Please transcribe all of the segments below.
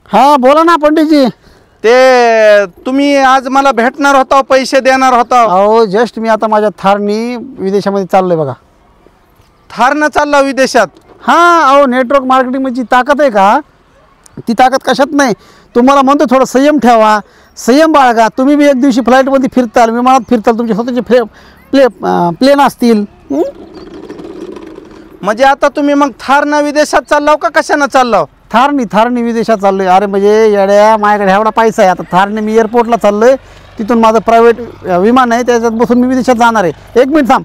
हाँ बोला ना पंडितजी. ते तुम्ही आज मला भेटणार होता, पैसे देणार होता. अहो जस्ट मी आता माझ्या थारनी विदेशामध्ये चाललोय बघा. थारनं चालला विदेशात? हां अहो नेटवर्क मार्केटिंगची ताकद आहे का, ती ताकद कशात नाही. तुम्हाला म्हणतो थोडं संयम ठेवा, संयम बाळगा. तुम्ही बी एक दिवशी फ्लाईटमध्ये फिरताल, विमानात फिरताल, तुमचे स्वतःचे प्लेन असतील. म्हणजे आता तुम्ही मग थारनं विदेशात चाललाव का कशानं चाललाव? थारनी विदेशात चाललोय. अरे म्हणजे येड्या, माझ्याकडे एवढा पैसा आहे. आता थारने मी एअरपोर्टला चाललोय, तिथून माझं प्रायव्हेट विमान आहे, त्याच्यात बसून मी विदेशात जाणार आहे. एक मिनिट थांब.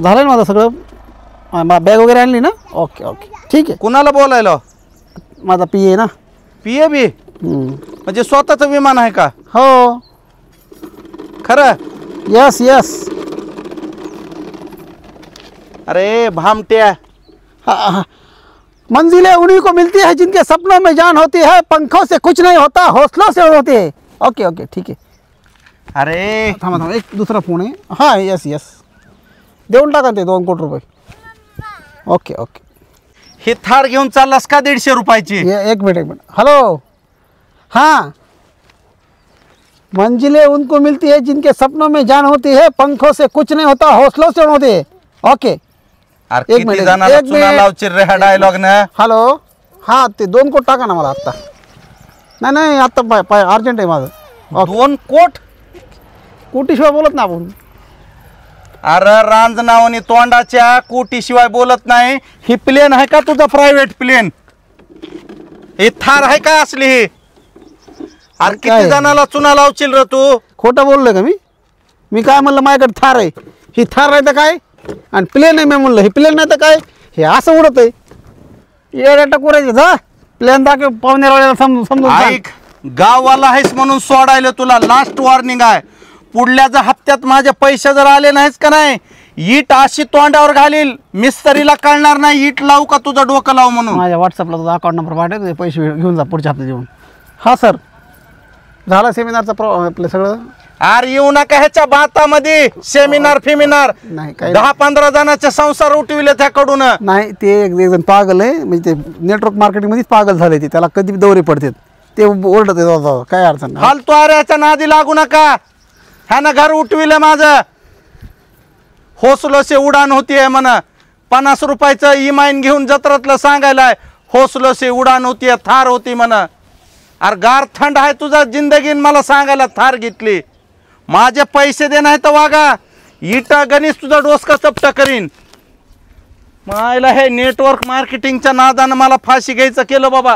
झालं ना माझं सगळं, बॅग वगैरे आणली ना? ओके ओके ठीक आहे. कुणाला बोलायला? माझा पी आहे ना. पीए बी? म्हणजे स्वतःचं विमान आहे का? हो खरं? Yes yes. अरे भामट्या, मंजिलें उन्हीं को मिलती है जिनके सपनों में जान होती है, पंखों से कुछ नहीं होता, हौसलों से होते है. ओके ओके ठीक आहे. अरे थांबा एक दुसरा फोन आहे. हां यस यस, देऊन टाका ते 2 कोटी रुपये. Okay okay. हे थार घेऊन चाललास का 150 रुपयाची? एक मिनट. हेलो. हाँ, मंजिलें उनको मिलती है जिनके सपनों में जान होती है, पंखों से कुछ नहीं होता, हौसलों से होते है. ओके. अरे किती जणांना चुना लावची रे हा डायलॉग ना. हॅलो. हां ते 2 कोट टाका ना मला आत्ता. नाही आत्ता पाय अर्जंट आहे माझं. 2 कोट? कोटीशिवाय बोलत ना आपण. अरे रांजणावनी तोंडाच्या, कोटीशिवाय बोलत नाही. ही प्लेन आहे का तुझा प्रायव्हेट प्लेन? ही थार आहे का असली ही? अरे किती जणाला चुना लावशील रे तू? खोटं बोललोय का मी काय म्हणलं माझ्याकडे थार आहे. ही थार नाही तर काय, आणि प्लेन आहे मी म्हणलं. ही प्लेन नाही तर काय, हे असं उडत आहे. येड्या टकुरायचे जा. प्लेन दाखव पाहुण्याला समजून ऐक, गाववाला आहेस म्हणून सोडायला तुला लास्ट वॉर्निंग आहे. पुढल्या हप्त्यात माझे पैसे जर आले नाहीस का नाही, ईट अशी तोंडावर घालील, मिस्त्रीला कळणार नाही ईट लावू का तुझं डोकं लावू म्हणून. माझ्या व्हॉट्सअपला तुझा अकाउंट नंबर पाठव, पैसे घेऊन जा पुढच्या हप्त्यात येऊन. हां सर, झालं सेमिनारचं आपलं सगळं. अरे येऊ नका ह्याच्या बातामध्ये. सेमिनार फिमिनार नाही काय 10-15 जणांचे संसार उठविले त्याकडून. नाही, ते एक जण पागल आहे, म्हणजे ते नेटवर्क मार्केटिंगमध्येच पागल झाले. ते त्याला कधी दौरे पडतात, ते ओरडत येतात. काय अडचण नाही. फालतू अरे ह्याच्या नादी लागू नका. ह्यानं घर उठविले माझं. हौसलोसे उडान होतीये म्हणा. 50 रुपयाचं इमाईन घेऊन जत्रातलं सांगायलाय. हौसलोसे उडान होतीये, थार होती म्हणा. अरे गार थंड आहे तुझा जिंदगीन मला सांगायला थार घेतली. माझे पैसे दे नाही तर वागा, इटा गणेश तुझा डोसका चपटा करीन. मायला हे नेटवर्क मार्केटिंगच्या नादानं मला फाशी घ्यायचं केलं बाबा.